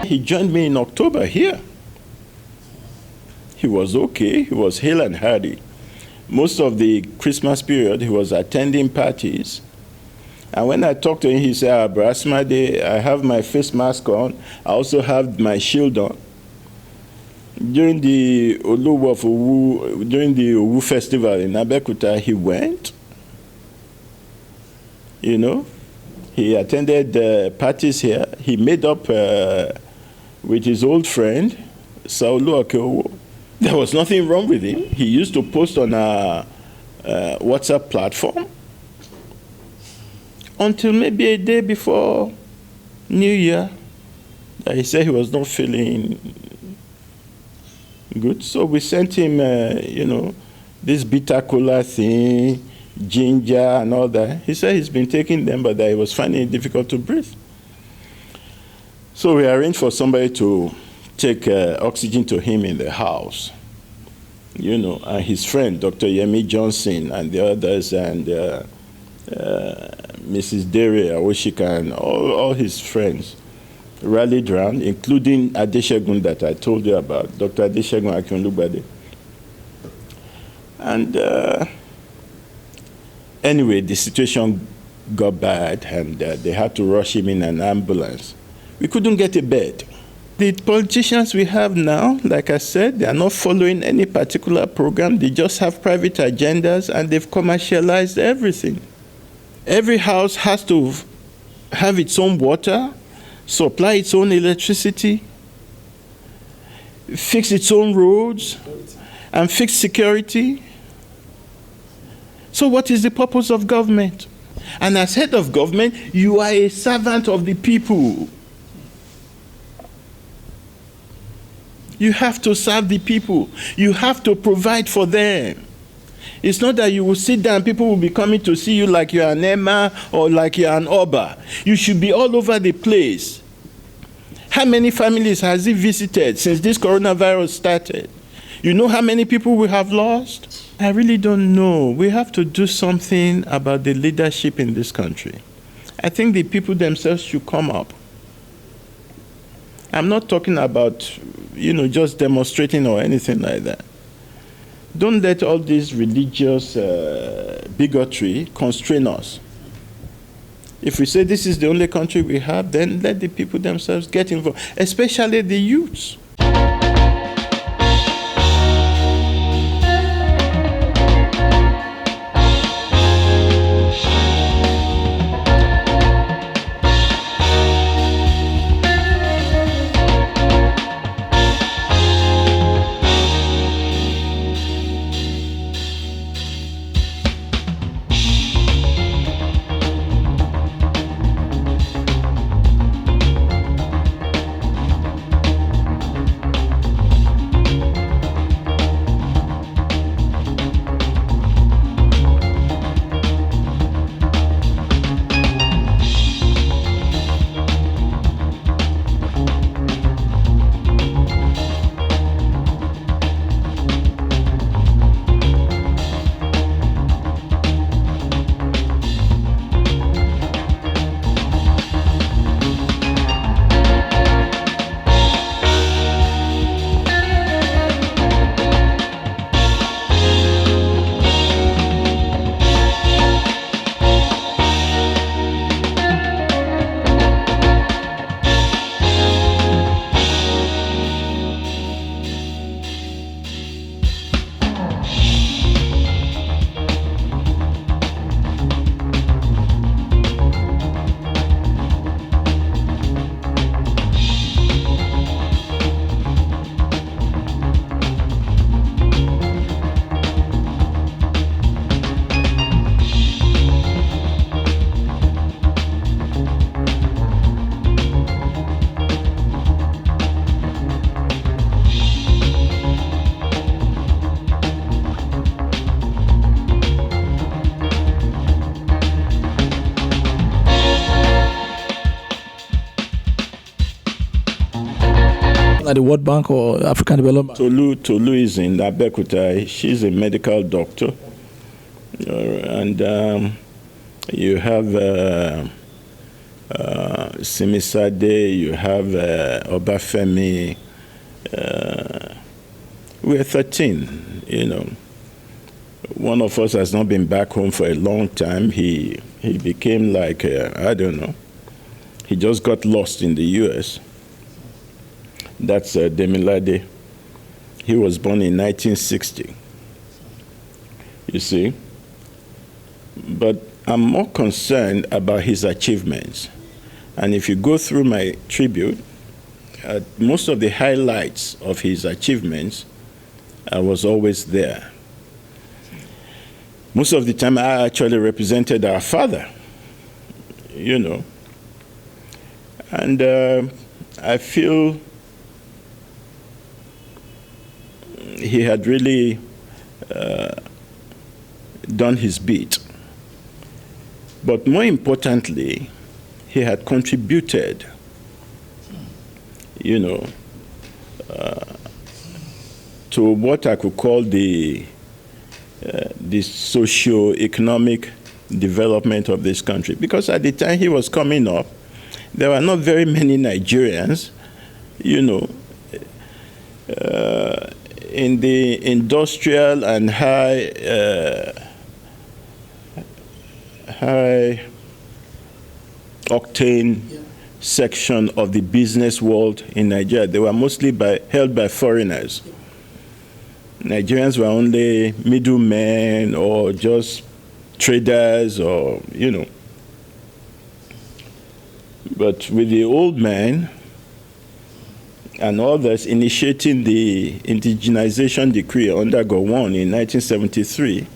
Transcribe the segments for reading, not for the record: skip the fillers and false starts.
he joined me in October here. He was okay. He was hale and hearty. Most of the Christmas period, he was attending parties. And when I talked to him, he said, Bro Sunmade, I have my face mask on. I also have my shield on. During the during the Owu festival in Abeokuta, he went. You know, he attended parties here. He made up with his old friend, Bolu Akin-Olugbade. There was nothing wrong with him. He used to post on a WhatsApp platform until maybe a day before New Year. He said he was not feeling good. So we sent him, you know, this bitter cola thing, ginger and all that. He said he's been taking them, but that he was finding it difficult to breathe. So we arranged for somebody to take oxygen to him in the house. You know, and his friend, Dr. Yemi Johnson, and the others, and Mrs. Dere Awoshika, and all his friends rallied around, including Adeshegun that I told you about, Dr. Adeshegun Akin-Olugbade. And anyway, the situation got bad, and they had to rush him in an ambulance. We couldn't get a bed. The politicians we have now, like I said, they are not following any particular program. They just have private agendas, and they've commercialized everything. Every house has to have its own water, supply its own electricity, fix its own roads, and fix security. So what is the purpose of government? And as head of government, you are a servant of the people. You have to serve the people. You have to provide for them. It's not that you will sit down, people will be coming to see you like you're an Emma or like you're an Oba. You should be all over the place. How many families has he visited since this coronavirus started? You know how many people we have lost? I really don't know. We have to do something about the leadership in this country. I think the people themselves should come up. I'm not talking about, you know, just demonstrating or anything like that. Don't let all this religious bigotry constrain us. If we say this is the only country we have, then let the people themselves get involved, especially the youths. At the World Bank or African Development Bank? Tolu is in Abeokuta. She's a medical doctor. And you have Simisade, you have Obafemi. We're 13, you know. One of us has not been back home for a long time. He became like, I don't know, he just got lost in the US. That's Demilade. He was born in 1960. You see? But I'm more concerned about his achievements. And if you go through my tribute, most of the highlights of his achievements, I was always there. Most of the time, I actually represented our father, you know. And I feel he had really done his bit. But more importantly, he had contributed, you know, to what I could call the socio-economic development of this country. Because at the time he was coming up, there were not very many Nigerians, you know, in the industrial and high octane section of the business world in Nigeria. They were mostly held by foreigners. Nigerians were only middlemen or just traders, or, you know. But with the old man and others initiating the indigenization decree under Gowon in 1973,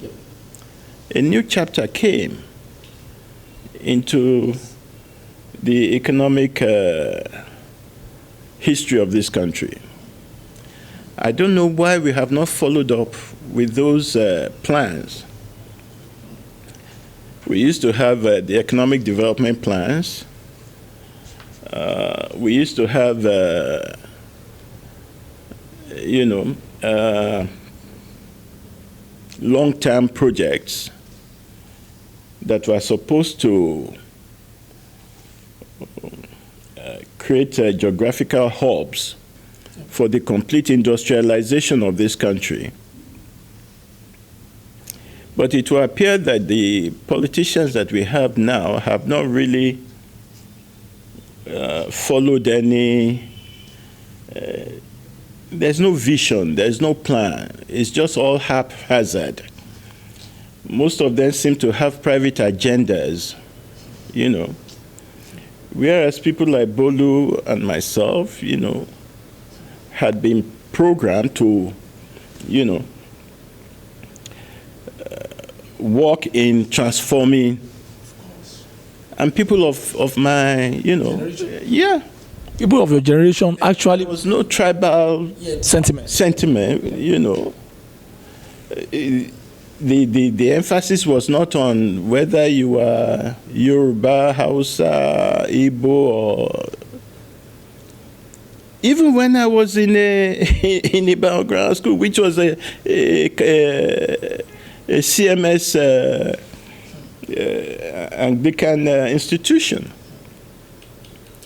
a new chapter came into the economic history of this country. I don't know why we have not followed up with those plans. We used to have the economic development plans. We used to have, you know, long-term projects that were supposed to create geographical hubs for the complete industrialization of this country. But it will appear that the politicians that we have now have not really followed any, there's no vision, there's no plan. It's just all haphazard. Most of them seem to have private agendas, you know, whereas people like Bolu and myself, you know, had been programmed to, you know, work in transforming, and people of my, you know, yeah. People of your generation actually. There was no tribal sentiment, you know. The emphasis was not on whether you were Yoruba, Hausa, Igbo, or even when I was in a background school, which was a CMS Anglican institution,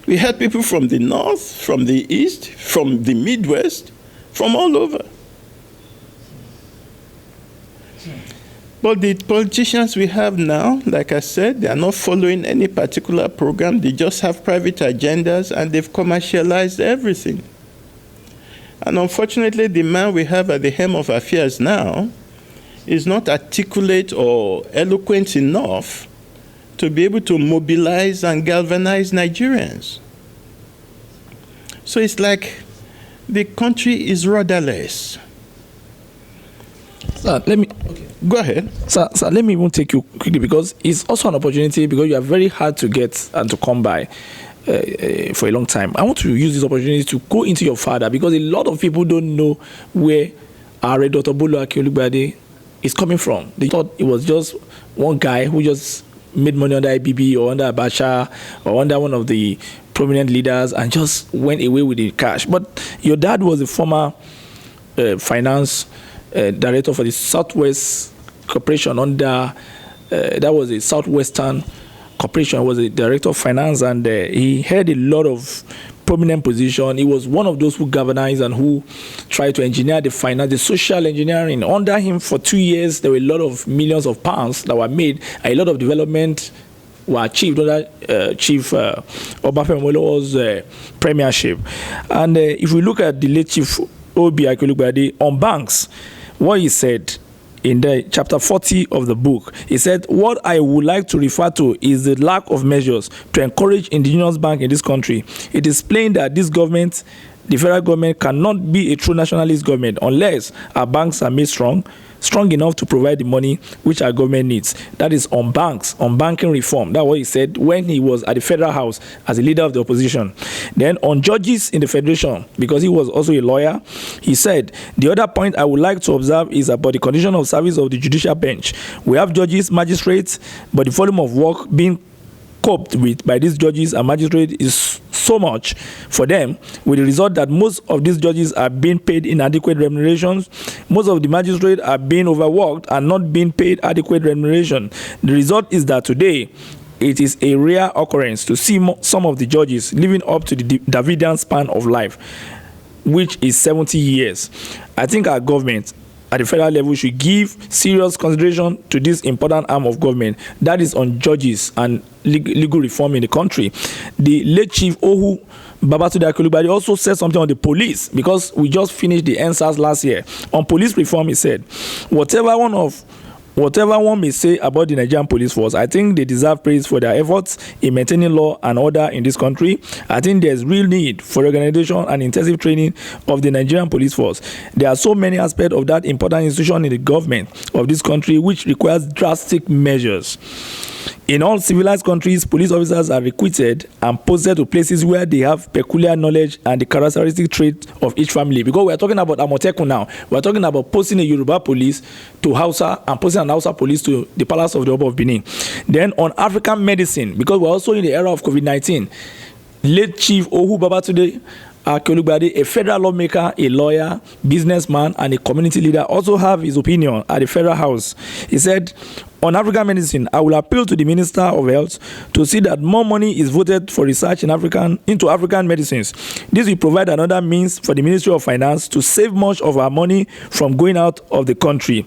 we had people from the north, from the east, from the Midwest, from all over. But the politicians we have now, like I said, they are not following any particular program. They just have private agendas, and they've commercialized everything. And unfortunately, the man we have at the helm of affairs now is not articulate or eloquent enough to be able to mobilize and galvanize Nigerians. So it's like the country is rudderless. Sir, let me. Okay. Go ahead. Sir, let me even take you quickly, because it's also an opportunity, because you are very hard to get and to come by for a long time. I want to use this opportunity to go into your father, because a lot of people don't know where our Dr. Bolu Akin-Olugbade is coming from. They thought it was just one guy who just made money under IBB or under Abacha or under one of the prominent leaders and just went away with the cash. But your dad was a former finance director for the Southwest Corporation under, that was a Southwestern corporation, was a director of finance, and he had a lot of prominent position. He was one of those who galvanized and who tried to engineer the finance, the social engineering. Under him for 2 years, there were a lot of millions of pounds that were made. A lot of development were achieved under Chief Obafemi Awólọ́wọ̀'s premiership. And if we look at the late Chief Obi Akin-Olugbade on banks, what he said in the chapter 40 of the book, he said, what I would like to refer to is the lack of measures to encourage indigenous bank in this country. It is plain that this government, the federal government, cannot be a true nationalist government unless our banks are made strong enough to provide the money which our government needs. That is on banks, on banking reform. That's what he said when he was at the Federal House as a leader of the opposition. Then on judges in the Federation, because he was also a lawyer, he said, the other point I would like to observe is about the condition of service of the judicial bench. We have judges, magistrates, but the volume of work being coped with by these judges and magistrates is so much for them, with the result that most of these judges are being paid inadequate remunerations. Most of the magistrates are being overworked and not being paid adequate remuneration. The result is that today it is a rare occurrence to see some of the judges living up to the Davidian span of life, which is 70 years. I think our government at the federal level should give serious consideration to this important arm of government, that is on judges and legal reform in the country. The late Chief Ohu Babatunde Akin-Olugbade also said something on the police, because we just finished the NSAS last year. On police reform, he said, whatever one may say about the Nigerian police force, I think they deserve praise for their efforts in maintaining law and order in this country. I think there's real need for organization and intensive training of the Nigerian police force. There are so many aspects of that important institution in the government of this country which requires drastic measures. In all civilized countries, police officers are recruited and posted to places where they have peculiar knowledge and the characteristic traits of each family. Because we are talking about Amotekun now. We are talking about posting a Yoruba police to Hausa and posting an Hausa police to the Palace of the Oba of Benin. Then on African medicine, because we're also in the era of COVID-19, late Chief Ohu Babatunde Akin-Olugbade, a federal lawmaker, a lawyer, businessman, and a community leader, also have his opinion at the Federal House. He said, on African medicine, I will appeal to the Minister of Health to see that more money is voted for research into African medicines. This will provide another means for the Ministry of Finance to save much of our money from going out of the country.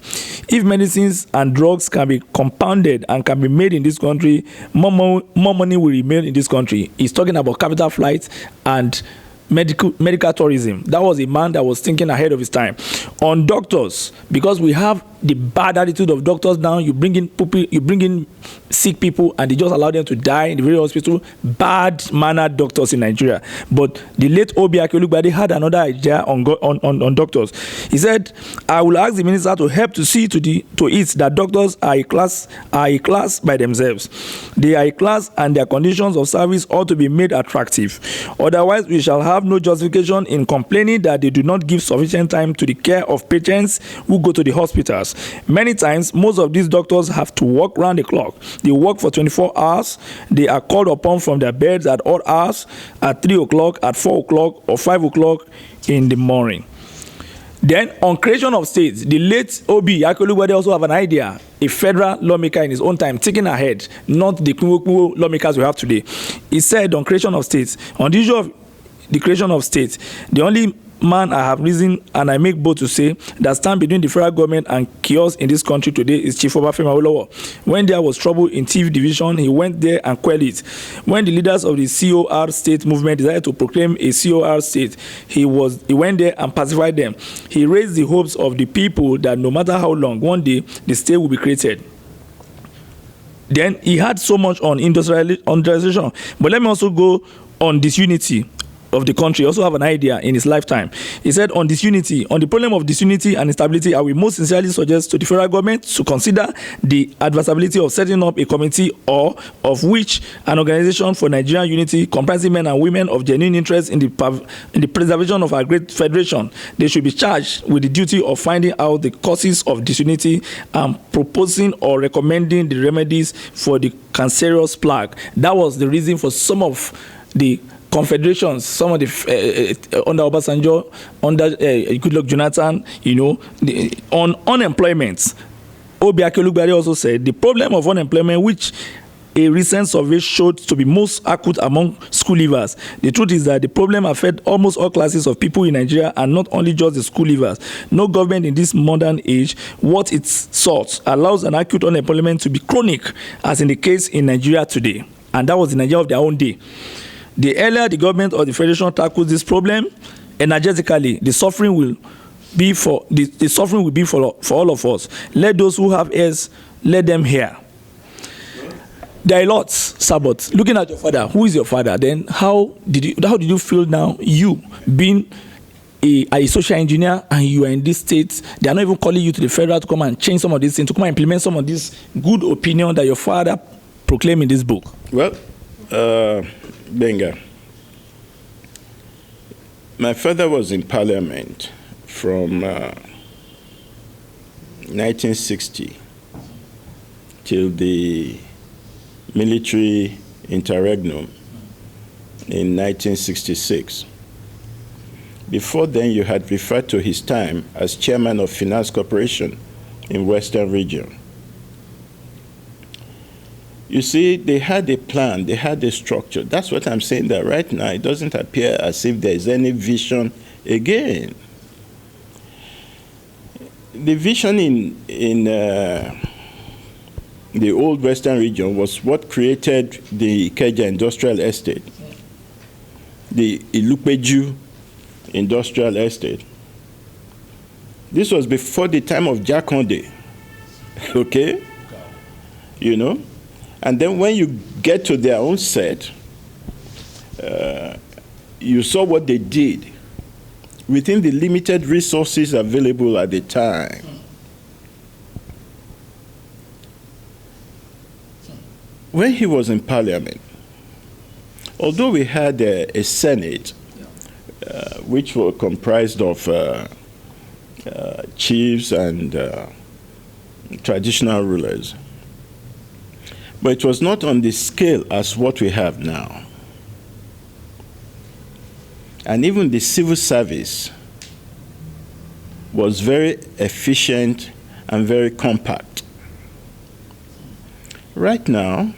If medicines and drugs can be compounded and can be made in this country, more money will remain in this country. He's talking about capital flights and medical tourism. That was a man that was thinking ahead of his time. On doctors, because we have the bad attitude of doctors now, you bring in sick people and they just allow them to die in the very hospital. Bad mannered doctors in Nigeria. But the late Obi Akin-Olugbade had another idea on doctors. He said, I will ask the minister to help to see to it that doctors are a class by themselves. They are a class and their conditions of service ought to be made attractive. Otherwise, we shall have no justification in complaining that they do not give sufficient time to the care of patients who go to the hospitals. Many times, most of these doctors have to work round the clock. They work for 24 hours. They are called upon from their beds at odd hours, at 3 o'clock, at 4 o'clock, or 5 o'clock in the morning. Then, on creation of states, the late Obi Akin-Olugbade also have an idea, a federal lawmaker in his own time, thinking ahead, not the Kunwo lawmakers we have today. He said on creation of states, on the issue of the creation of states, the only man I have reason and I make bold to say that stand between the federal government and chaos in this country today is Chief Obafemi Awólọ́wọ̀. When there was trouble in TV division, he went there and quelled it. When the leaders of the COR state movement decided to proclaim a COR state, he went there and pacified them. He raised the hopes of the people that no matter how long, one day the state will be created. Then he had so much on industrialization. But let me also go on disunity of the country. Also have an idea in his lifetime. He said on disunity, on the problem of disunity and instability, I will most sincerely suggest to the federal government to consider the advisability of setting up a committee or of which an organization for Nigerian unity comprising men and women of genuine interest in the preservation of our great federation. They should be charged with the duty of finding out the causes of disunity and proposing or recommending the remedies for the cancerous plague. That was the reason for some of the confederations, some of the under Obasanjo, under Goodluck Jonathan, on unemployment. Obi Akin-Olugbade also said the problem of unemployment, which a recent survey showed to be most acute among school leavers. The truth is that the problem affects almost all classes of people in Nigeria and not only just the school leavers. No government in this modern age, what it sought, allows an acute unemployment to be chronic, as in the case in Nigeria today. And that was the Nigeria of their own day. The earlier the government or the federation tackles this problem energetically, the suffering will be for all of us. Let those who have ears, let them hear. There are lots, Sabbath. Looking at your father, who is your father? Then how did you feel now, you being a social engineer and you are in this state? They are not even calling you to the federal to come and change some of these things, to come and implement some of this good opinion that your father proclaimed in this book. Well, Benga, my father was in Parliament from 1960 till the military interregnum in 1966. Before then, you had referred to his time as chairman of Finance Corporation in Western Region. You see, they had a plan, they had a structure. That's what I'm saying, that right now it doesn't appear as if there is any vision again. The vision in the old Western Region was what created the Ikeja Industrial Estate, the Ilupeju Industrial Estate. This was before the time of Jakonde, okay? You know? And then when you get to their own set, you saw what they did within the limited resources available at the time. When he was in Parliament, although we had a Senate, which were comprised of chiefs and traditional rulers, but it was not on the scale as what we have now. And even the civil service was very efficient and very compact. Right now,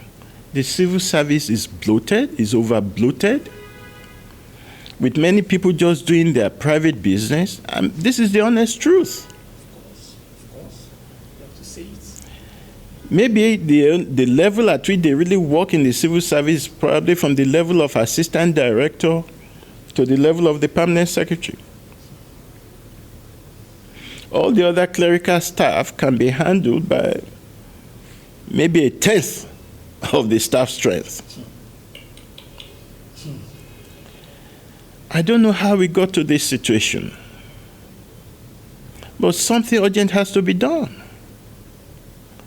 the civil service is bloated, is over-bloated, with many people just doing their private business. And this is the honest truth. Of course. You have to say it. Maybe the level at which they really work in the civil service is probably from the level of assistant director to the level of the permanent secretary. All the other clerical staff can be handled by maybe a tenth of the staff strength. I don't know how we got to this situation, but something urgent has to be done.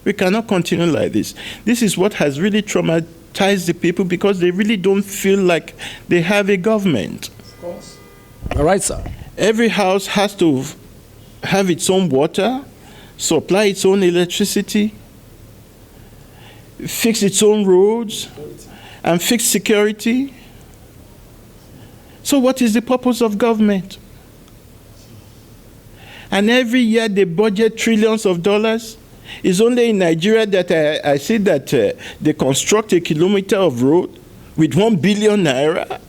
We cannot continue like this. This is what has really traumatized the people, because they really don't feel like they have a government. Of course. All right, sir. Every house has to have its own water, supply its own electricity, fix its own roads, and fix security. So what is the purpose of government? And every year they budget trillions of dollars. It's only in Nigeria that I see that they construct a kilometer of road with 1 billion naira.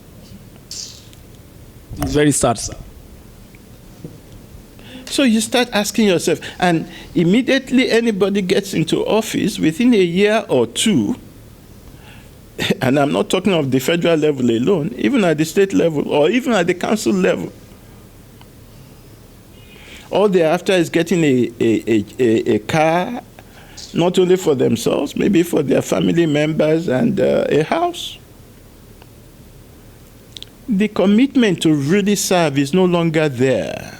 It's very sad, sir. So you start asking yourself, and immediately anybody gets into office, within a year or two, and I'm not talking of the federal level alone, even at the state level or even at the council level, all they're after is getting a car, not only for themselves, maybe for their family members, and a house. The commitment to really serve is no longer there.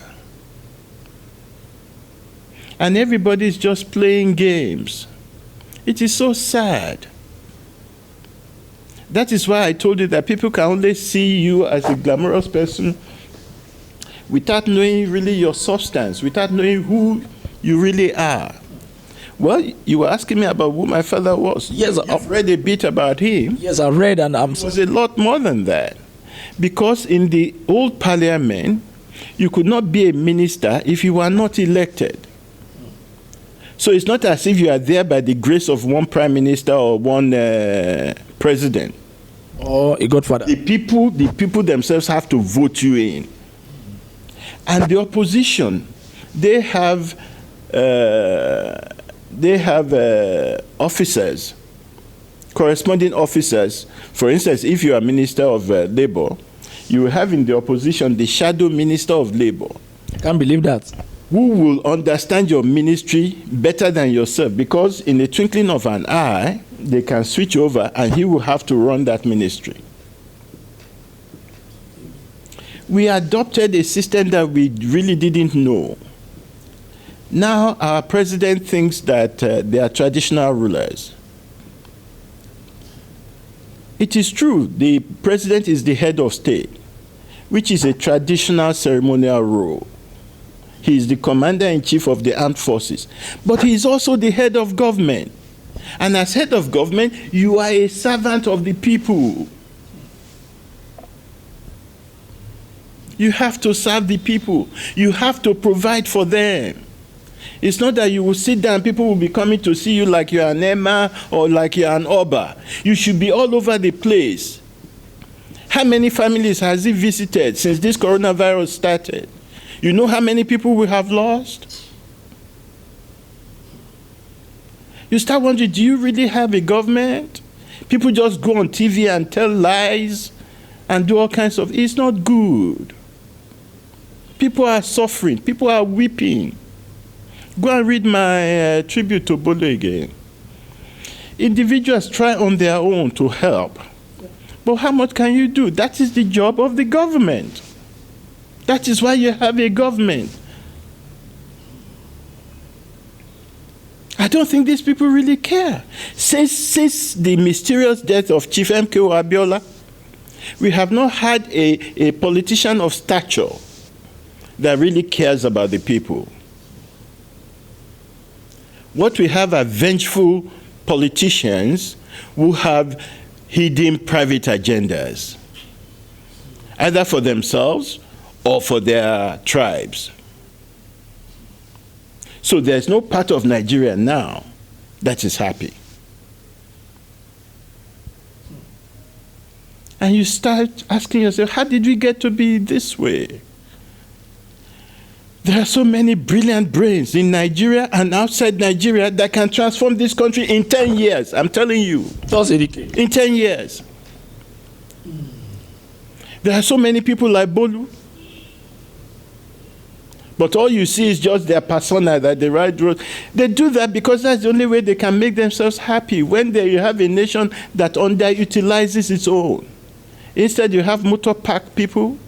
And everybody is just playing games. It is so sad. That is why I told you that people can only see you as a glamorous person without knowing really your substance, without knowing who you really are. Well, you were asking me about who my father was. Yes, I've read a bit about him. Yes, I've read, and It was a lot more than that. Because in the old parliament, you could not be a minister if you were not elected. So it's not as if you are there by the grace of one prime minister or one president. Or a godfather. The people themselves have to vote you in. And the opposition, they have officers, corresponding officers. For instance, if you are Minister of Labor, you will have in the opposition the shadow Minister of Labor. I can't believe that. Who will understand your ministry better than yourself, because in the twinkling of an eye, they can switch over and he will have to run that ministry. We adopted a system that we really didn't know. Now our president thinks that they are traditional rulers. It is true, the president is the head of state, which is a traditional ceremonial role. He is the commander-in-chief of the armed forces, but he is also the head of government. And as head of government, you are a servant of the people. You have to serve the people. You have to provide for them. It's not that you will sit down, people will be coming to see you like you're an Emma or like you're an Oba. You should be all over the place. How many families has he visited since this coronavirus started? You know how many people we have lost? You start wondering, do you really have a government? People just go on TV and tell lies and do all kinds of, it's not good. People are suffering, people are weeping. Go and read my tribute to Bolu again. Individuals try on their own to help. But how much can you do? That is the job of the government. That is why you have a government. I don't think these people really care. Since the mysterious death of Chief M.K.O. Abiola, we have not had a politician of stature that really cares about the people. What we have are vengeful politicians who have hidden private agendas, either for themselves or for their tribes. So there's no part of Nigeria now that is happy. And you start asking yourself, how did we get to be this way? There are so many brilliant brains in Nigeria and outside Nigeria that can transform this country in 10 years. I'm telling you. In 10 years. There are so many people like Bolu. But all you see is just their persona that they ride road. They do that because that's the only way they can make themselves happy. When you have a nation that underutilizes its own. Instead, you have motor park people.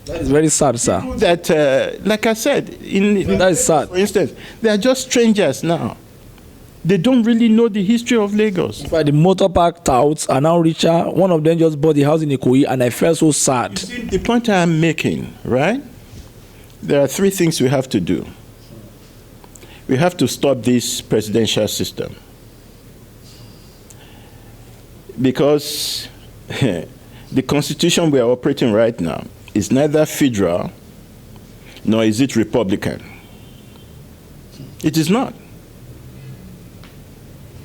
That is very sad, sir. That, like I said, that is sad. For instance, they are just strangers now. They don't really know the history of Lagos. In fact, the motor park touts are now richer. One of them just bought the house in Ikoyi, and I felt so sad. You see, the point I'm making, right? There are three things we have to do. We have to stop this presidential system. Because the constitution we are operating right now is neither federal nor is it Republican. It is not.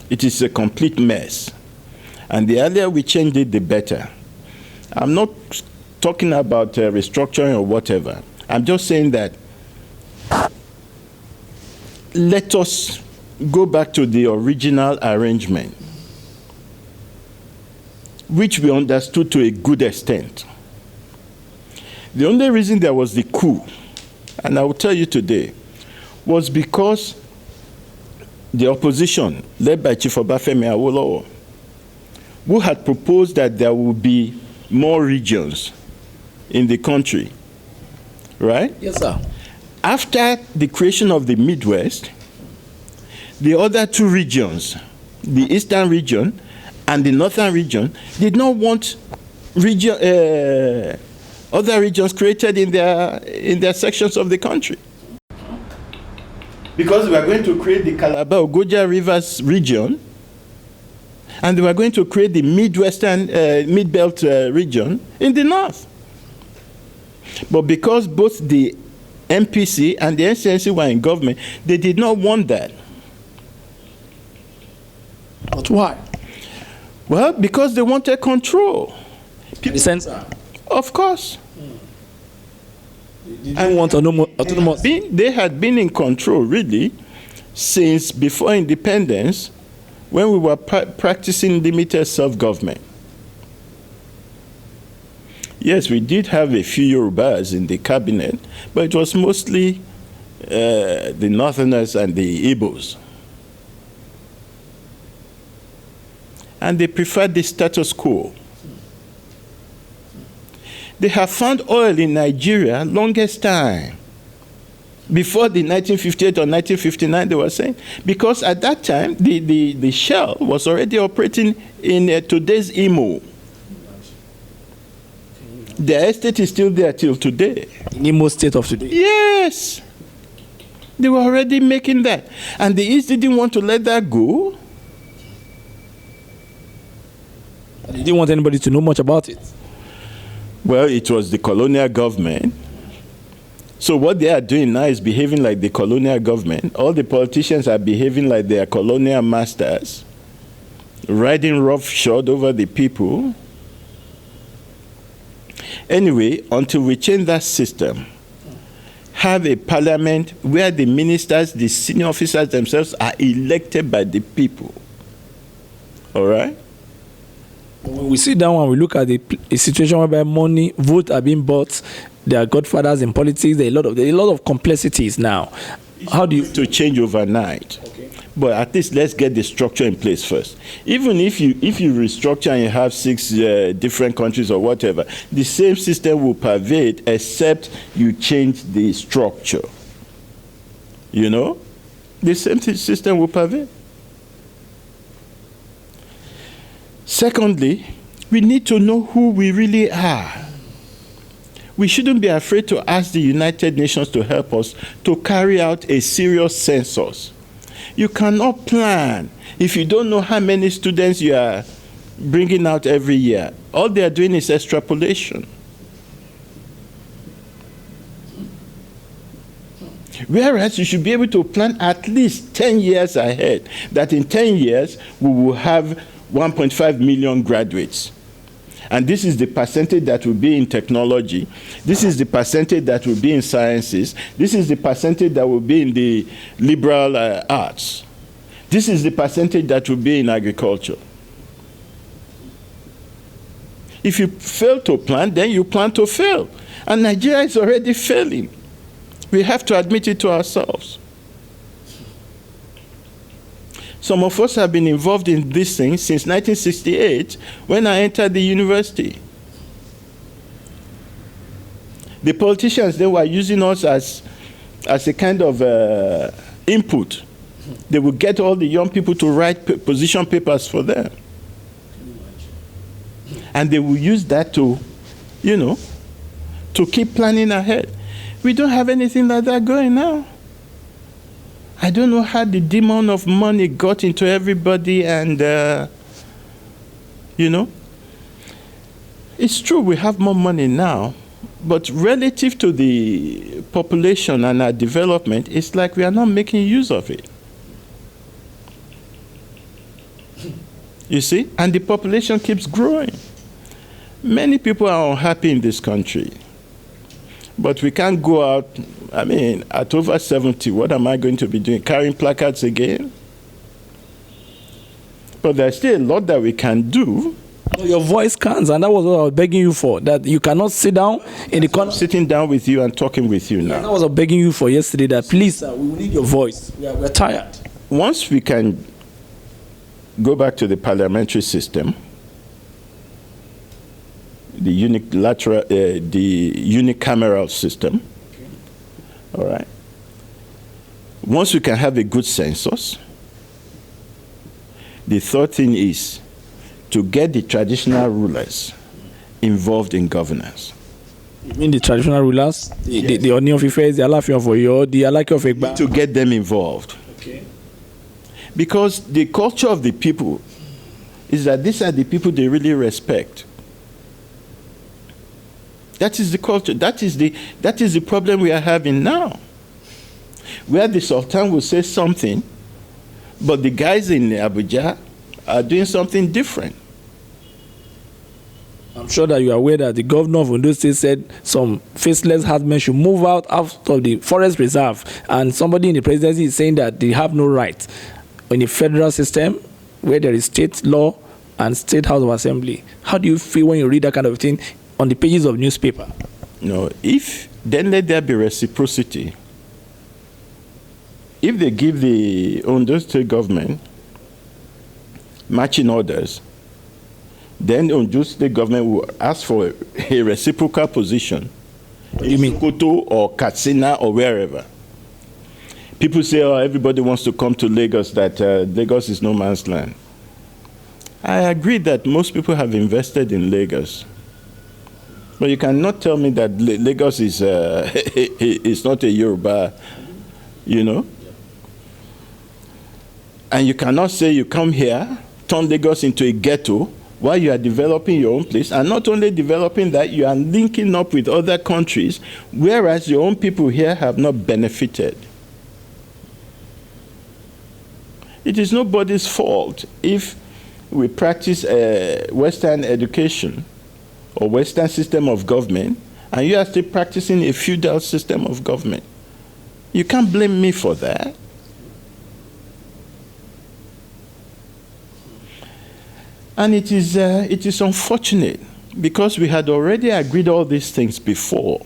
It is a complete mess. And the earlier we change it, the better. I'm not talking about restructuring or whatever. I'm just saying that let us go back to the original arrangement, which we understood to a good extent. The only reason there was the coup, and I will tell you today, was because the opposition, led by Chief Obafemi Awolowo, who had proposed that there would be more regions in the country, right? Yes, sir. After the creation of the Midwest, the other two regions, the Eastern region and the Northern region, did not want other regions created in their sections of the country. Because we are going to create the Calabar-Ogoja Rivers region, and we are going to create the Midwestern, Mid-Belt region in the north. But because both the MPC and the NCNC were in government, they did not want that. But why? Well, because they wanted control. The censor. Of course. And want autonomous. They had been in control, really, since before independence, when we were practicing limited self-government. Yes, we did have a few Yorubas in the cabinet, but it was mostly the Northerners and the Igbos. And they preferred the status quo. They have found oil in Nigeria longest time. Before the 1958 or 1959, they were saying, because at that time, the shell was already operating in today's Imo. The estate is still there till today. In Imo State of today? Yes. They were already making that. And the East didn't want to let that go. They didn't want anybody to know much about it. Well, it was the colonial government. So what they are doing now is behaving like the colonial government. All the politicians are behaving like they are colonial masters, riding roughshod over the people. Anyway, until we change that system, have a parliament where the ministers, the senior officers themselves are elected by the people. All right? When we sit down and we look at a situation whereby money, votes are being bought, there are godfathers in politics, there are a lot of complexities now. How do you... To change overnight. Okay. But at least let's get the structure in place first. Even if you restructure and you have 6 different countries or whatever, the same system will pervade except you change the structure. You know? The same system will pervade. Secondly, we need to know who we really are. We shouldn't be afraid to ask the United Nations to help us to carry out a serious census. You cannot plan if you don't know how many students you are bringing out every year. All they are doing is extrapolation. Whereas you should be able to plan at least 10 years ahead, that in 10 years we will have 1.5 million graduates. And this is the percentage that will be in technology. This is the percentage that will be in sciences. This is the percentage that will be in the liberal arts. This is the percentage that will be in agriculture. If you fail to plan, then you plan to fail. And Nigeria is already failing. We have to admit it to ourselves. Some of us have been involved in this thing since 1968 when I entered the university. The politicians, they were using us as a kind of input. They would get all the young people to write position papers for them. And they will use that to, you know, to keep planning ahead. We don't have anything like that going now. I don't know how the demon of money got into everybody and, you know. It's true we have more money now, but relative to the population and our development, it's like we are not making use of it. You see? And the population keeps growing. Many people are unhappy in this country. But we can't go out, I mean, at over 70, what am I going to be doing? Carrying placards again? But there's still a lot that we can do. Your voice counts, and that was what I was begging you for, that you cannot sit down in the corner. Sitting down with you and talking with you now. That was what I was begging you for yesterday, that please, we need your voice. We're tired. Once we can go back to the parliamentary system, the unicameral system, okay. All right. Once we can have a good census, the third thing is to get the traditional rulers involved in governance. You mean the traditional rulers? Yes. The Oni of Ife, the Alaafin of Oyo, the Alake of Egba? To get them involved. Okay. Because the culture of the people is that these are the people they really respect. That is the culture. That is the problem we are having now. Where the Sultan will say something, but the guys in Abuja are doing something different. I'm sure that you are aware that the governor of Ondo State said some faceless herdsmen should move out of the forest reserve, and somebody in the presidency is saying that they have no right in a federal system where there is state law and state house of assembly. How do you feel when you read that kind of thing on the pages of newspaper? No, then let there be reciprocity. If they give the Ondo State government matching orders, then Ondo State government will ask for a reciprocal position in Sokoto or Katsina or wherever. People say, oh, everybody wants to come to Lagos, that Lagos is no man's land. I agree that most people have invested in Lagos. But you cannot tell me that Lagos is is not a Yoruba, you know. And you cannot say you come here, turn Lagos into a ghetto while you are developing your own place. And not only developing that, you are linking up with other countries, whereas your own people here have not benefited. It is nobody's fault if we practice Western education or Western system of government, and you are still practicing a feudal system of government. You can't blame me for that. And it is unfortunate, because we had already agreed all these things before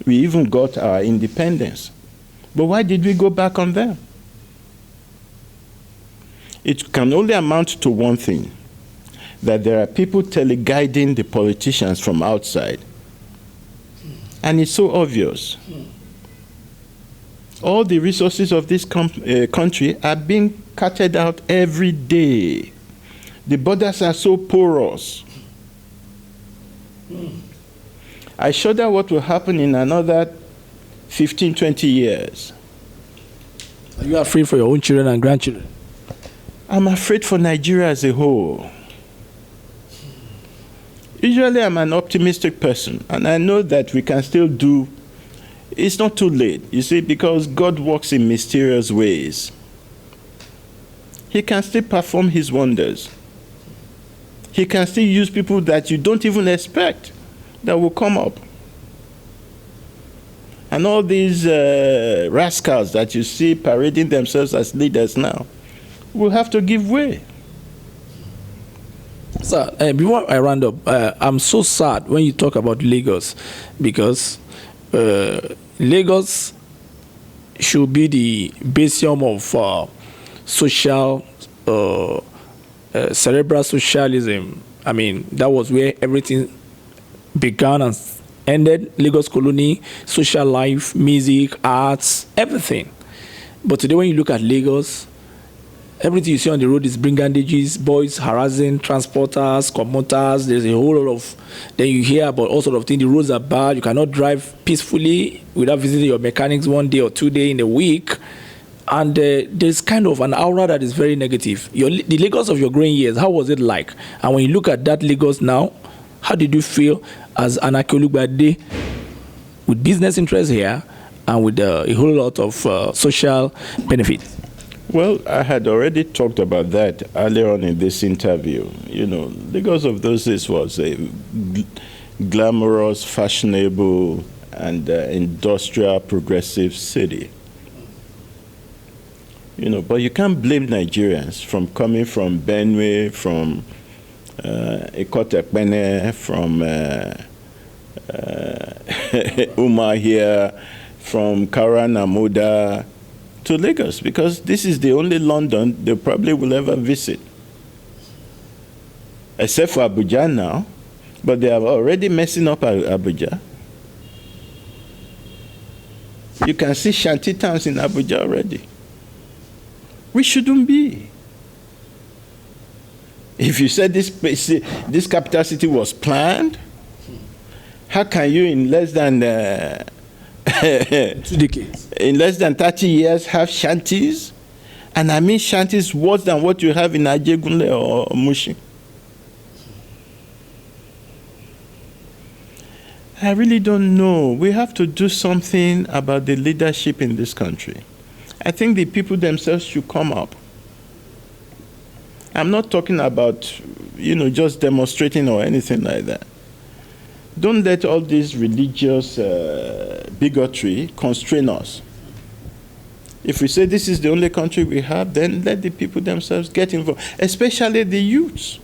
we even got our independence. But why did we go back on them? It can only amount to one thing, that there are people teleguiding the politicians from outside. And it's so obvious. All the resources of this country are being carted out every day. The borders are so porous. I shudder what will happen in another 15, 20 years. Are you afraid for your own children and grandchildren? I'm afraid for Nigeria as a whole. Usually I'm an optimistic person, and I know that we can still do. It's not too late, you see, because God works in mysterious ways. He can still perform his wonders. He can still use people that you don't even expect that will come up. And all these rascals that you see parading themselves as leaders now will have to give way. Sir, before I round up, I'm so sad when you talk about Lagos, because Lagos should be the basium of social, cerebral socialism. I mean, that was where everything began and ended. Lagos colony, social life, music, arts, everything. But today when you look at Lagos, everything you see on the road is brigandages, boys harassing transporters, commuters. There's a whole lot of, then you hear about all sort of things. The roads are bad. You cannot drive peacefully without visiting your mechanics 1 day or 2 days in a week. And there's kind of an aura that is very negative. The Lagos of your growing years, how was it like? And when you look at that Lagos now, how did you feel as an Akin-Olugbade with business interests here and with a whole lot of social benefits? Well, I had already talked about that earlier on in this interview. You know, Lagos of those days was a glamorous, fashionable, and industrial, progressive city. You know, but you can't blame Nigerians from coming from Benue, from Ekotepene, from Umahia, from Karanamuda to Lagos, because this is the only London they probably will ever visit. Except for Abuja now, but they are already messing up Abuja. You can see shanty towns in Abuja already. We shouldn't be. If you said this capital city was planned, how can you in less than 2 decades, in less than 30 years have shanties? And I mean shanties worse than what you have in Ajegunle or Mushin. I really don't know. We have to do something about the leadership in this country. I think the people themselves should come up. I'm not talking about, just demonstrating or anything like that. Don't let all this religious bigotry constrain us. If we say this is the only country we have, then let the people themselves get involved, especially the youths.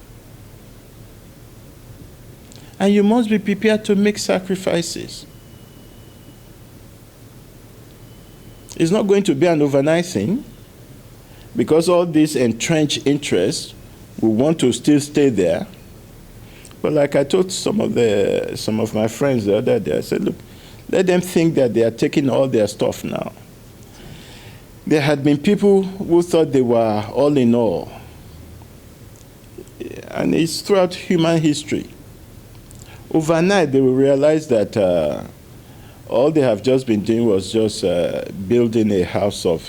And you must be prepared to make sacrifices. It's not going to be an overnight thing, because all these entrenched interests will want to still stay there. But like I told some of my friends the other day, I said, look, let them think that they are taking all their stuff now. There had been people who thought they were all in all. And it's throughout human history. Overnight, they will realize that all they have just been doing was just building a house on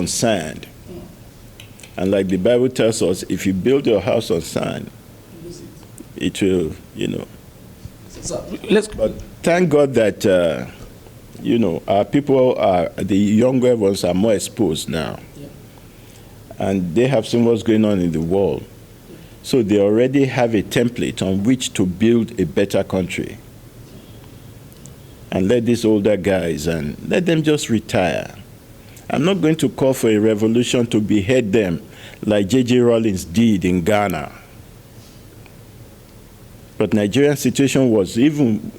sand. And like the Bible tells us, if you build your house on sand, it will, But thank God that, our people the younger ones are more exposed now. Yeah. And they have seen what's going on in the world. So they already have a template on which to build a better country. And let these older guys, and let them just retire. I'm not going to call for a revolution to behead them like J.J. Rawlings did in Ghana. But Nigerian situation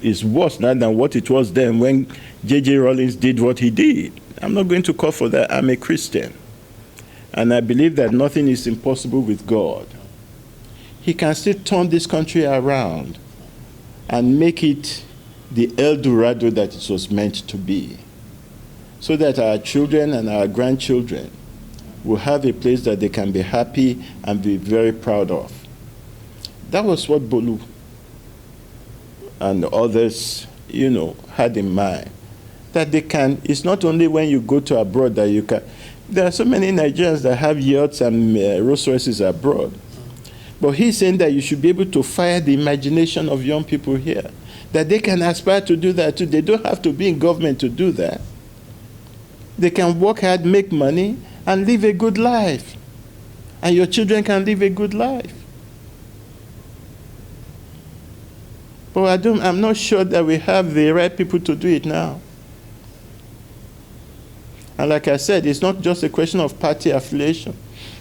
is worse now than what it was then when J.J. Rawlings did what he did. I'm not going to call for that. I'm a Christian. And I believe that nothing is impossible with God. He can still turn this country around and make it the El Dorado that it was meant to be, so that our children and our grandchildren will have a place that they can be happy and be very proud of. That was what Bolu and others, had in mind. That they can, it's not only when you go to abroad that you can. There are so many Nigerians that have yachts and Rolls Royces abroad. But he's saying that you should be able to fire the imagination of young people here, that they can aspire to do that too. They don't have to be in government to do that. They can work hard, make money, and live a good life. And your children can live a good life. But I'm not sure that we have the right people to do it now. And like I said, it's not just a question of party affiliation.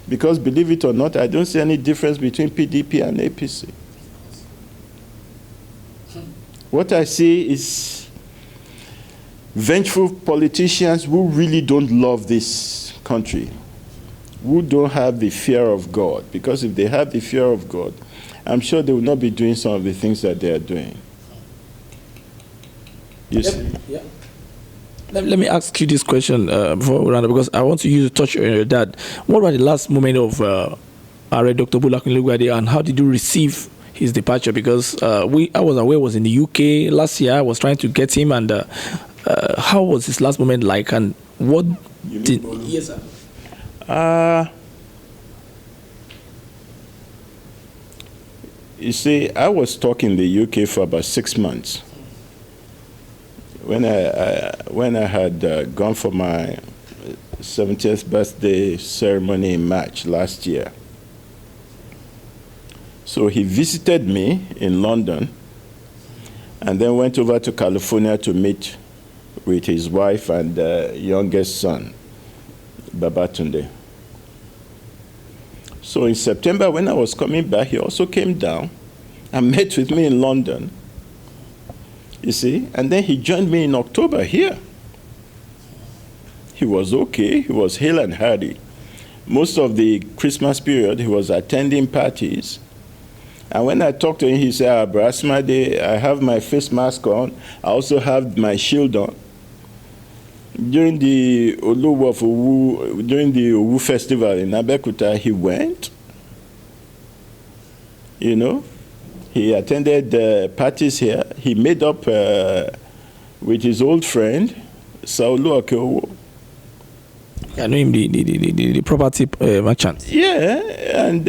Because believe it or not, I don't see any difference between PDP and APC. What I see is vengeful politicians who really don't love this country, who don't have the fear of God. Because if they have the fear of God, I'm sure they will not be doing some of the things that they are doing. Yes. Yeah. Let me ask you this question before we round up, because I want you to touch on your dad. What was the last moment of Dr. Bolu Akin-Olugbade, and how did you receive his departure? Because I was aware he was in the UK last year. I was trying to get him, and how was his last moment like, and what did... Yes, sir. You see, I was stuck in the UK for about 6 months. When I had gone for my 70th birthday ceremony in March last year. So he visited me in London and then went over to California to meet with his wife and youngest son, Babatunde. So in September, when I was coming back, he also came down and met with me in London. You see, and then he joined me in October here. He was okay, he was hale and hearty. Most of the Christmas period, he was attending parties. And when I talked to him, he said, Bro Sunmade, I have my face mask on, I also have my shield on. During the Owu festival in Abeokuta, he went. He attended parties here. He made up with his old friend, Bolu Akin-Olugbade. I know him, the property merchant. Yeah, and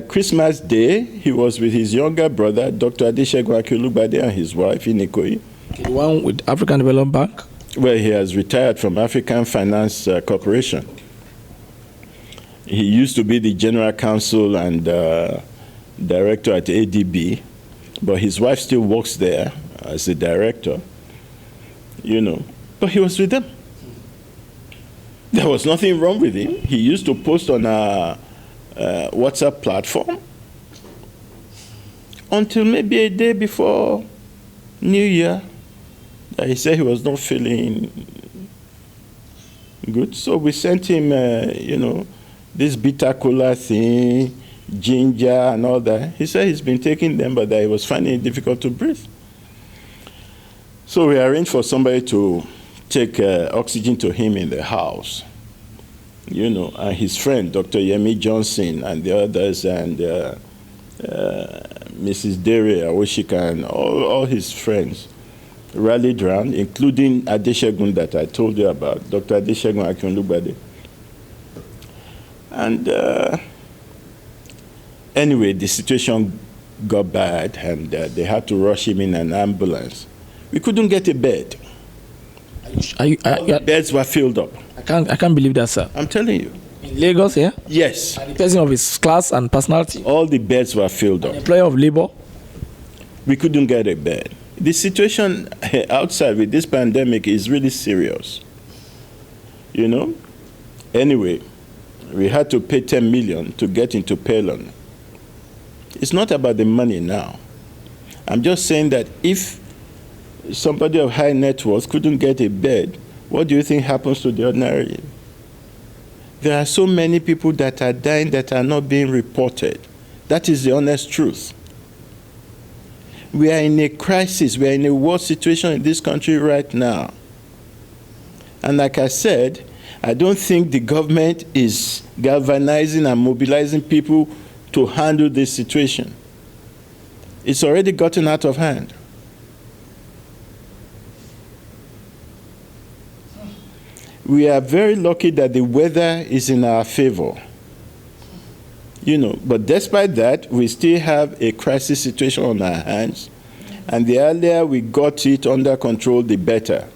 Christmas Day, he was with his younger brother, Dr. Adesegun Akin-Olugbade, and his wife in Ikoyi. The one with African Development Bank? Well, he has retired from African Finance Corporation. He used to be the general counsel and director at ADB, but his wife still works there as a director, you know. But he was with them. There was nothing wrong with him. He used to post on a WhatsApp platform until maybe a day before New Year. He said he was not feeling good. So we sent him, you know, this bitter cola thing, ginger and all that. He said he's been taking them, but that he was finding it difficult to breathe. So we arranged for somebody to take oxygen to him in the house. You know, and his friend, Dr. Yemi Johnson, and the others, and Mrs. Dere Awoshika, and all his friends rallied around, including Adesegun that I told you about, Dr. Adesegun Akin-Olugbade. And anyway, the situation got bad, and they had to rush him in an ambulance. We couldn't get a bed. Beds were filled up. I can't believe that, sir. I'm telling you. In Lagos, yeah? Yes. And the person of his class and personality. All the beds were filled up. Employer of labor. We couldn't get a bed. The situation outside with this pandemic is really serious. You know? Anyway, we had to pay 10 million to get into Pelon. It's not about the money now. I'm just saying that if somebody of high net worth couldn't get a bed, what do you think happens to the ordinary? There are so many people that are dying that are not being reported. That is the honest truth. We are in a crisis. We are in a war situation in this country right now. And like I said, I don't think the government is galvanizing and mobilizing people to handle this situation. It's already gotten out of hand. We are very lucky that the weather is in our favor. You know, but despite that, we still have a crisis situation on our hands. And the earlier we got it under control, the better.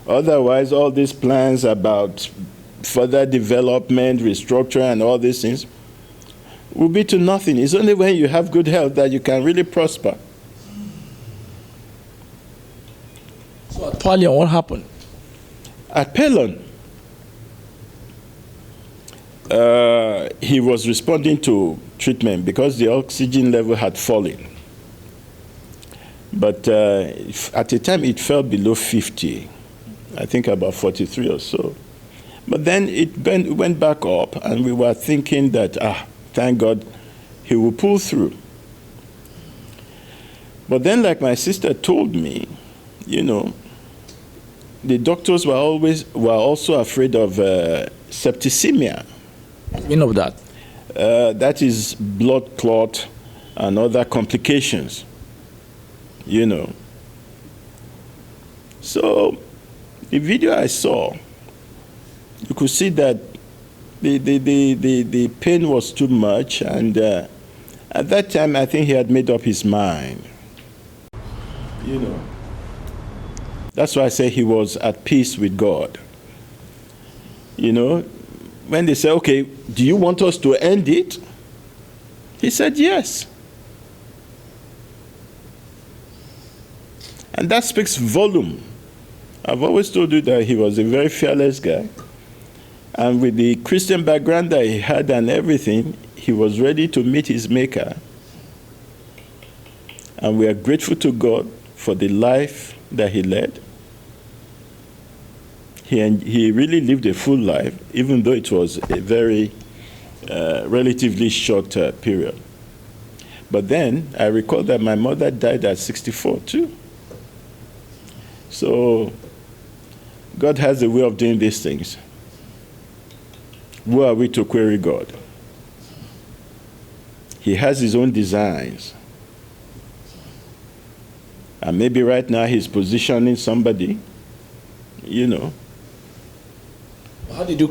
Otherwise, all these plans about further development, restructuring, and all these things will be to nothing. It's only when you have good health that you can really prosper. So at Palion, what happened? At Pelon, he was responding to treatment because the oxygen level had fallen. But at the time, it fell below 50, I think about 43 or so. But then it went back up, and we were thinking that, thank God, he will pull through. But then, like my sister told me, you know, the doctors were also afraid of septicemia. You know that? That is blood clot and other complications, you know. So the video I saw, you could see that the pain was too much, and at that time I think he had made up his mind, you know. That's why I say he was at peace with God. You know, when they say, okay, do you want us to end it? He said, yes. And that speaks volume. I've always told you that he was a very fearless guy. And with the Christian background that he had and everything, he was ready to meet his maker. And we are grateful to God for the life that he led. He really lived a full life, even though it was a very relatively short period. But then I recall that my mother died at 64 too. So God has a way of doing these things. Who are we to query God? He has his own designs. And maybe right now he's positioning somebody, you know, How did you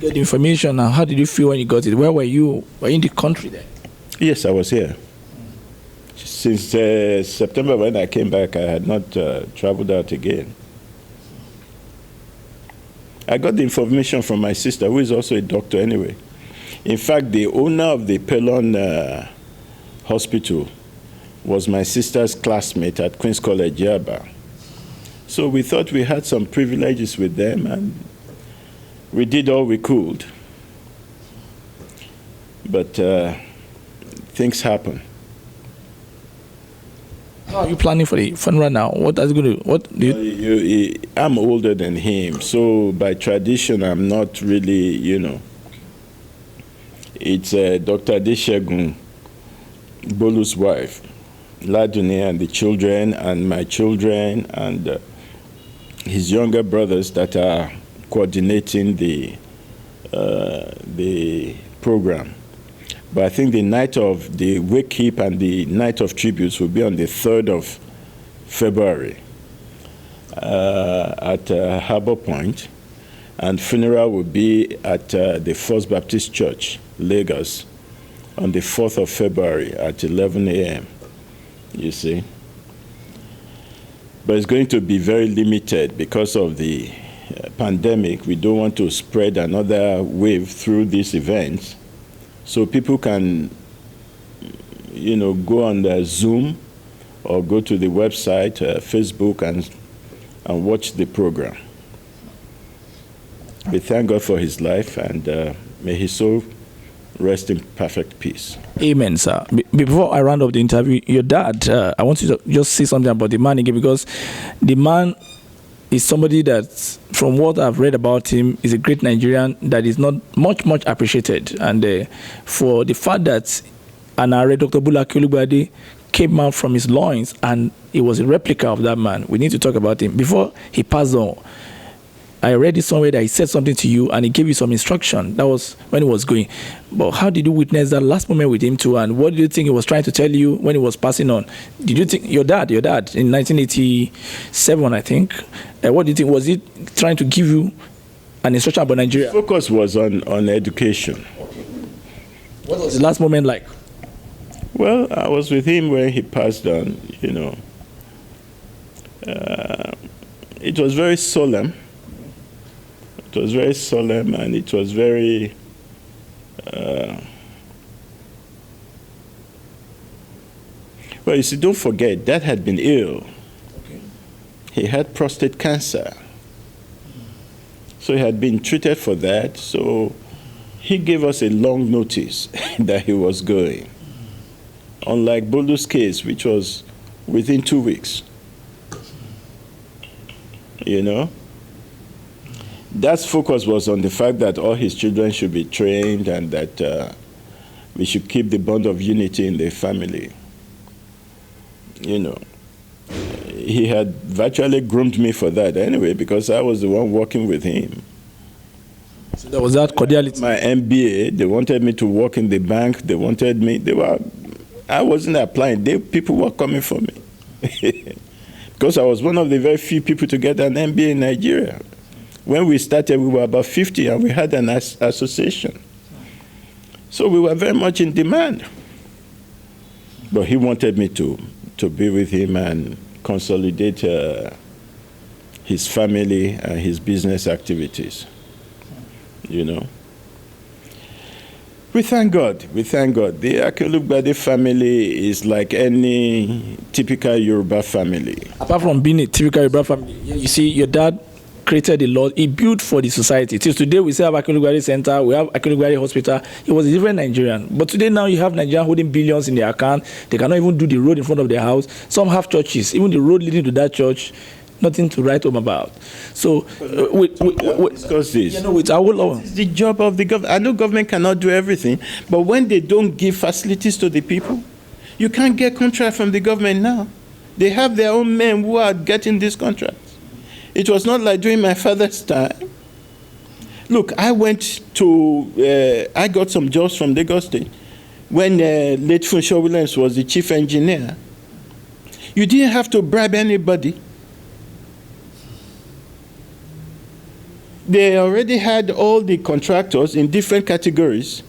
get the information, and how did you feel when you got it? Where were you? Were you in the country then? Yes, I was here. Since September, when I came back, I had not traveled out again. I got the information from my sister, who is also a doctor anyway. In fact, the owner of the Pelon Hospital was my sister's classmate at Queen's College, Yaba. So we thought we had some privileges with them, and we did all we could. But things happen. How are you planning for the funeral now? What are you going to? What do you? I'm older than him, so by tradition, I'm not really, It's Dr. Adeshegun, Bolu's wife, Ladune, and the children, and my children, and his younger brothers that are coordinating the program. But I think the night of the wake keep and the night of tributes will be on the 3rd of February at Harbour Point, and funeral will be at the First Baptist Church, Lagos, on the 4th of February at 11 a.m., you see. But it's going to be very limited because of the pandemic. We don't want to spread another wave through these events. So people can, go on the Zoom or go to the website, Facebook, and watch the program. We thank God for his life, and may his soul rest in perfect peace. Amen, sir. Before I round up the interview, your dad, I want you to just say something about the man again, because the man is somebody that, from what I've read about him, is a great Nigerian that is not much appreciated. And for the fact that Dr. Bolu Akin-Olugbade came out from his loins and he was a replica of that man, we need to talk about him. Before he passed on, I read it somewhere that he said something to you and he gave you some instruction. That was when he was going. But how did you witness that last moment with him too? And what do you think he was trying to tell you when he was passing on? Did you think your dad in 1987, I think, what do you think? Was he trying to give you an instruction about Nigeria? Focus was on education. What was the last moment like? Well, I was with him when he passed on, It was very solemn. It was very solemn, and it was very well, you see, don't forget, Dad had been ill. Okay. He had prostate cancer. So he had been treated for that. So he gave us a long notice that he was going. Unlike Bolu's case, which was within 2 weeks. Dad's focus was on the fact that all his children should be trained, and that we should keep the bond of unity in the family. He had virtually groomed me for that anyway, because I was the one working with him. So there was that cordiality. My MBA, they wanted me to work in the bank. They wanted me. I wasn't applying. People were coming for me. Because I was one of the very few people to get an MBA in Nigeria. When we started, we were about 50, and we had an association. So we were very much in demand. But he wanted me to be with him and consolidate his family and his business activities. We thank God. We thank God. The Akin-Olugbade family is like any typical Yoruba family. Apart from being a typical Yoruba family, you see, your dad created a lot. He built for the society. Till today, we still have Akin-Olugbade Center, we have Akin-Olugbade Hospital. He was a different Nigerian. But today now you have Nigerians holding billions in their account. They cannot even do the road in front of their house. Some have churches. Even the road leading to that church, nothing to write home about. So, discuss this. With our law. It's the job of the government. I know government cannot do everything, but when they don't give facilities to the people, you can't get contract from the government now. They have their own men who are getting these contracts. It was not like during my father's time. Look, I got some jobs from Lagos State when late Funshaw Williams was the chief engineer. You didn't have to bribe anybody. They already had all the contractors in different categories.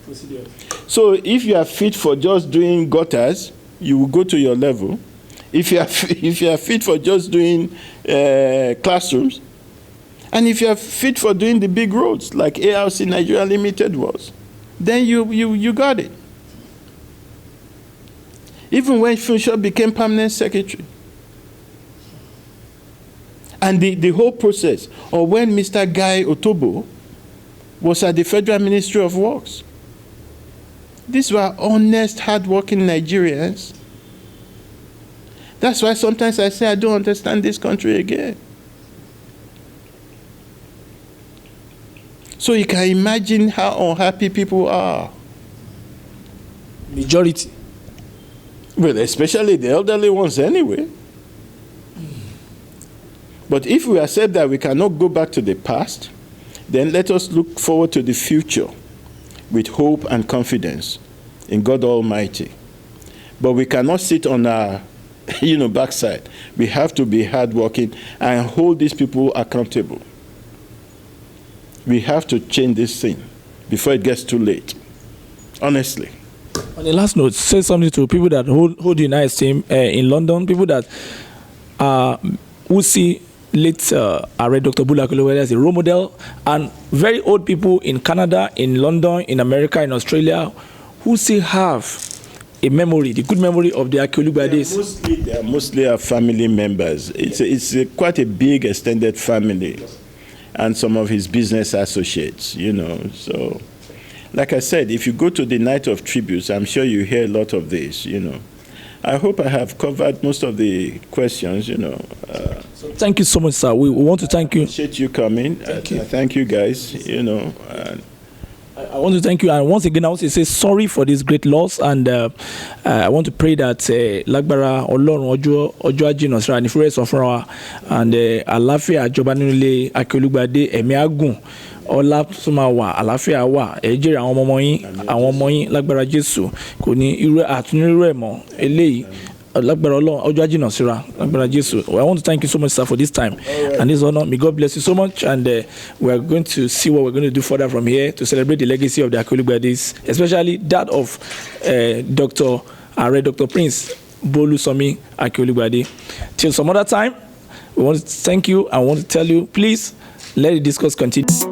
So if you are fit for just doing gutters, you will go to your level. If you are fit for just doing classrooms, and if you are fit for doing the big roads like ARC Nigeria Limited was, then you got it. Even when Funshaw became permanent secretary. And the whole process, or when Mr. Guy Otobo was at the Federal Ministry of Works. These were honest, hard-working Nigerians. That's why sometimes I say I don't understand this country again. So you can imagine how unhappy people are. Majority. Well, especially the elderly ones anyway. But if we accept that we cannot go back to the past, then let us look forward to the future with hope and confidence in God Almighty. But we cannot sit on our backside. We have to be hardworking and hold these people accountable. We have to change this thing before it gets too late. Honestly. On the last note, say something to people that hold you in high esteem in London, people that who see late I read Dr. Bolu Akin-Olugbade as a role model, and very old people in Canada, in London, in America, in Australia, who still have a memory, the good memory of the Akin-Olugbades. They are mostly our family members. It's quite a big extended family, and some of his business associates, So, like I said, if you go to the Night of Tributes, I'm sure you hear a lot of this, I hope I have covered most of the questions, So thank you so much, sir. We want to thank you. Appreciate you coming. Thank you, guys. I want to thank you, and once again I want to say sorry for this great loss, and I want to pray that Lagbara Ọlọ́run ọjọ́ ajínà síra ní fúrẹ́ sọ fúnra wa, and àlàáfíà jọba nínú ilé Akin-Olugbade, ẹ̀mí àgùn, ọlá tó máa wà, àlàáfíà wà, ẹ jèrè àwọn ọmọ yín lágbára Jésù, kò ní irú àtúnirú ẹ̀ mọ́ eléyìí. I want to thank you so much, sir, for this time and this honor. May God bless you so much, and we are going to see what we're going to do further from here to celebrate the legacy of the Akin-Olugbades, especially that of Dr. Prince Boluwasanmi Akin-Olugbade. Till some other time, we want to thank you. I want to tell you, please let the discourse continue.